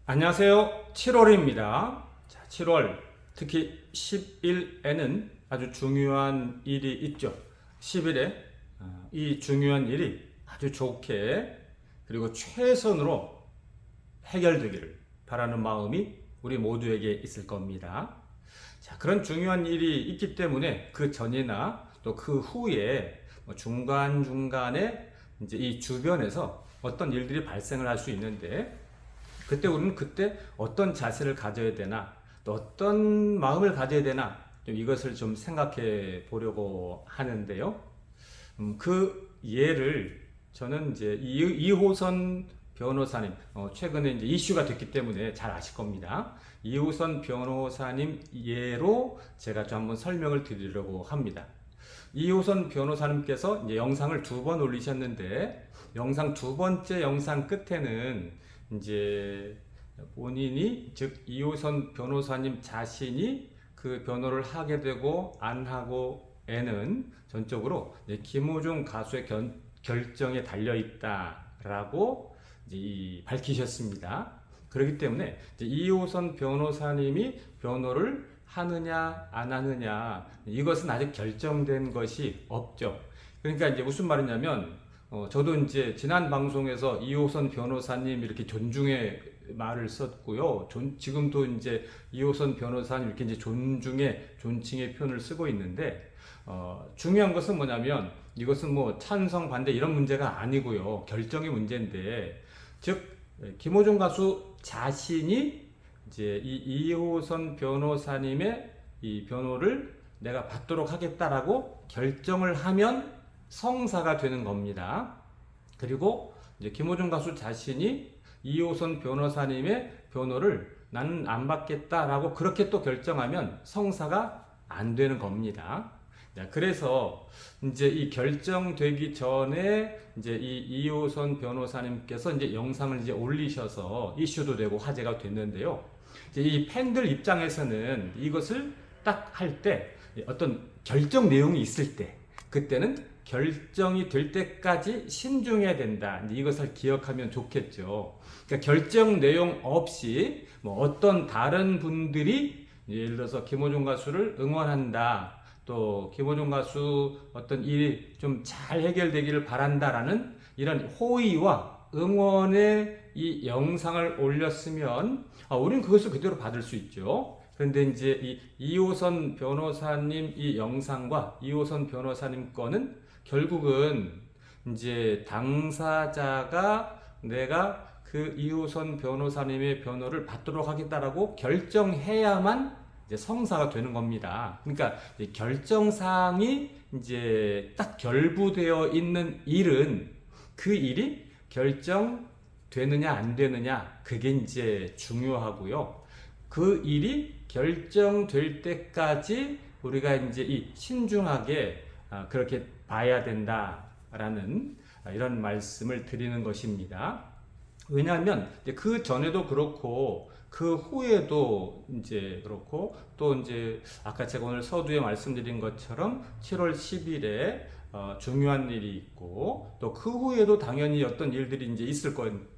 안녕하세요. 7월입니다. 자, 7월 특히 10일에는 아주 중요한 일이 있죠. 10일에 이 중요한 일이 아주 좋게 그리고 최선으로 해결되기를 바라는 마음이 우리 모두에게 있을 겁니다. 자, 그런 중요한 일이 있기 때문에 그 전이나 또 그 후에 중간중간에 이제 이 주변에서 어떤 일들이 발생을 할 수 있는데 그때 우리는 그때 어떤 자세를 가져야 되나 또 어떤 마음을 가져야 되나 이것을 좀 생각해 보려고 하는데요. 그 예를 저는 이제 이호선 변호사님 최근에 이제 이슈가 됐기 때문에 잘 아실 겁니다. 이호선 변호사님 예로 제가 좀 한번 설명을 드리려고 합니다. 이호선 변호사님께서 이제 영상을 2번 올리셨는데 영상 2번째 영상 끝에는 이제 본인이 즉 이호선 변호사님 자신이 그 변호를 하게 되고 안 하고에는 전적으로 김호중 가수의 결정에 달려 있다라고 이제 밝히셨습니다. 그렇기 때문에 이제 이호선 변호사님이 변호를 하느냐 안 하느냐 이것은 아직 결정된 것이 없죠. 그러니까 이제 무슨 말이냐면 저도 이제 지난 방송에서 이호선 변호사님 이렇게 존중의 말을 썼고요. 지금도 이제 이호선 변호사님 이렇게 이제 존칭의 표현을 쓰고 있는데, 중요한 것은 뭐냐면 이것은 뭐 찬성, 반대 이런 문제가 아니고요. 결정의 문제인데, 즉, 김호중 가수 자신이 이제 이 이호선 변호사님의 이 변호를 내가 받도록 하겠다라고 결정을 하면 성사가 되는 겁니다. 그리고 이제 김호중 가수 자신이 이호선 변호사님의 변호를 나는 안 받겠다라고 그렇게 또 결정하면 성사가 안 되는 겁니다. 그래서 이제 이 결정되기 전에 이제 이 이호선 변호사님께서 이제 영상을 이제 올리셔서 이슈도 되고 화제가 됐는데요. 이제 이 팬들 입장에서는 이것을 딱 할 때 어떤 결정 내용이 있을 때 그때는 결정이 될 때까지 신중해야 된다. 이것을 기억하면 좋겠죠. 그러니까 결정 내용 없이 뭐 어떤 다른 분들이 예를 들어서 김호중 가수를 응원한다. 또 김호중 가수 어떤 일이 좀 잘 해결되기를 바란다라는 이런 호의와 응원의 이 영상을 올렸으면 우리는 그것을 그대로 받을 수 있죠. 그런데 이제 이 이호선 변호사님 이 영상과 이호선 변호사님 거는 결국은 이제 당사자가 내가 그 이호선 변호사님의 변호를 받도록 하겠다라고 결정해야만 이제 성사가 되는 겁니다. 그러니까 결정사항이 이제 딱 결부되어 있는 일은 그 일이 결정되느냐 안 되느냐 그게 이제 중요하고요. 그 일이 결정될 때까지 우리가 이제 이 신중하게 그렇게 봐야 된다라는 이런 말씀을 드리는 것입니다. 왜냐하면 그 전에도 그렇고 그 후에도 이제 그렇고 또 이제 아까 제가 오늘 서두에 말씀드린 것처럼 7월 10일에 중요한 일이 있고 또 그 후에도 당연히 어떤 일들이 이제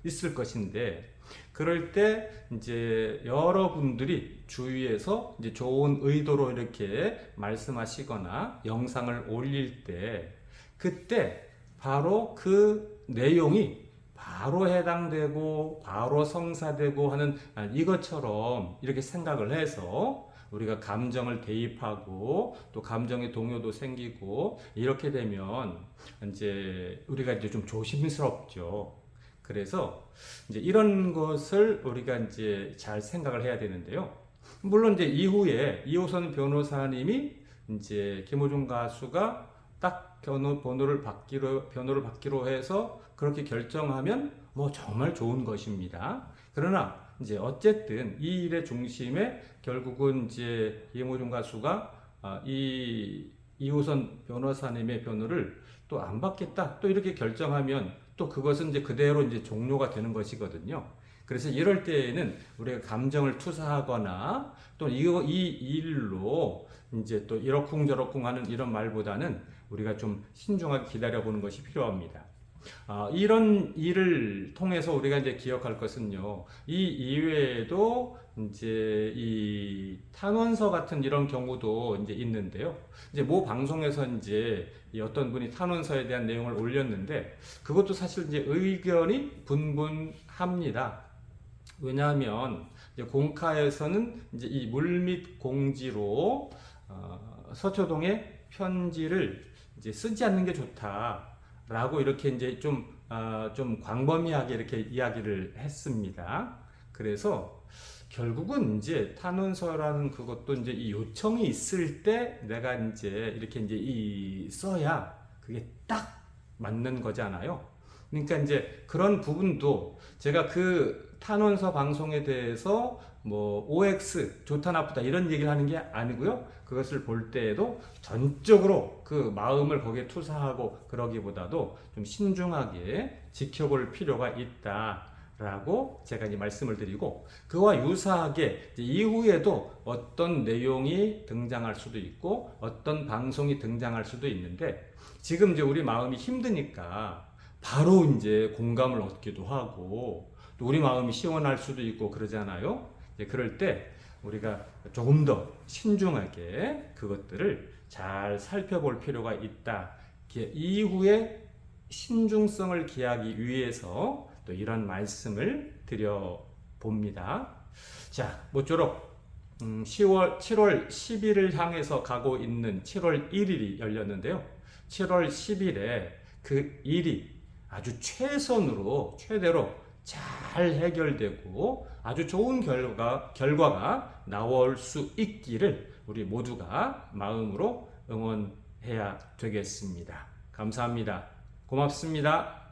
있을 것인데 그럴 때 이제 여러분들이 주위에서 이제 좋은 의도로 이렇게 말씀하시거나 영상을 올릴 때 그때 바로 그 내용이 바로 해당되고 바로 성사되고 하는 이것처럼 이렇게 생각을 해서 우리가 감정을 대입하고 또 감정의 동요도 생기고 이렇게 되면 이제 우리가 이제 좀 조심스럽죠. 그래서 이제 이런 것을 우리가 이제 잘 생각을 해야 되는데요. 물론 이제 이후에 이호선 변호사님이 이제 김호중 가수가 딱 변호를 받기로 해서 그렇게 결정하면 뭐 정말 좋은 것입니다. 그러나 이제 어쨌든 이 일의 중심에 결국은 이제 김호중 가수가 이 이호선 변호사님의 변호를 또 안 받겠다 또 이렇게 결정하면 또 그것은 이제 그대로 이제 종료가 되는 것이거든요. 그래서 이럴 때에는 우리가 감정을 투사하거나 또 이 일로 이제 또 이러쿵저러쿵 하는 이런 말보다는 우리가 좀 신중하게 기다려보는 것이 필요합니다. 이런 일을 통해서 우리가 이제 기억할 것은요, 이 이외에도 이제 이 탄원서 같은 이런 경우도 이제 있는데요. 이제 모 방송에서 이제 이 어떤 분이 탄원서에 대한 내용을 올렸는데 그것도 사실 이제 의견이 분분합니다. 왜냐하면 이제 공카에서는 이제 이 물밑 공지로 서초동에 편지를 이제 쓰지 않는 게 좋다라고 이렇게 이제 좀 광범위하게 이렇게 이야기를 했습니다. 그래서 결국은 이제 탄원서라는 그것도 이제 이 요청이 있을 때 내가 이제 이렇게 이제 써야 그게 딱 맞는 거잖아요. 그러니까 이제 그런 부분도 제가 그 탄원서 방송에 대해서 뭐 OX 좋다 나쁘다 이런 얘기를 하는 게 아니고요. 그것을 볼 때에도 전적으로 그 마음을 거기에 투사하고 그러기보다도 좀 신중하게 지켜볼 필요가 있다라고 제가 이제 말씀을 드리고, 그와 유사하게 이후에도 어떤 내용이 등장할 수도 있고 어떤 방송이 등장할 수도 있는데, 지금 이제 우리 마음이 힘드니까 바로 이제 공감을 얻기도 하고 또 우리 마음이 시원할 수도 있고 그러잖아요. 그럴 때 우리가 조금 더 신중하게 그것들을 잘 살펴볼 필요가 있다. 이후에 신중성을 기하기 위해서 또 이런 말씀을 드려 봅니다. 자, 모쪼록 7월 10일을 향해서 가고 있는 7월 1일이 열렸는데요. 7월 10일에 그 일이 아주 최대로 잘 해결되고 아주 좋은 결과가 나올 수 있기를 우리 모두가 마음으로 응원해야 되겠습니다. 감사합니다. 고맙습니다.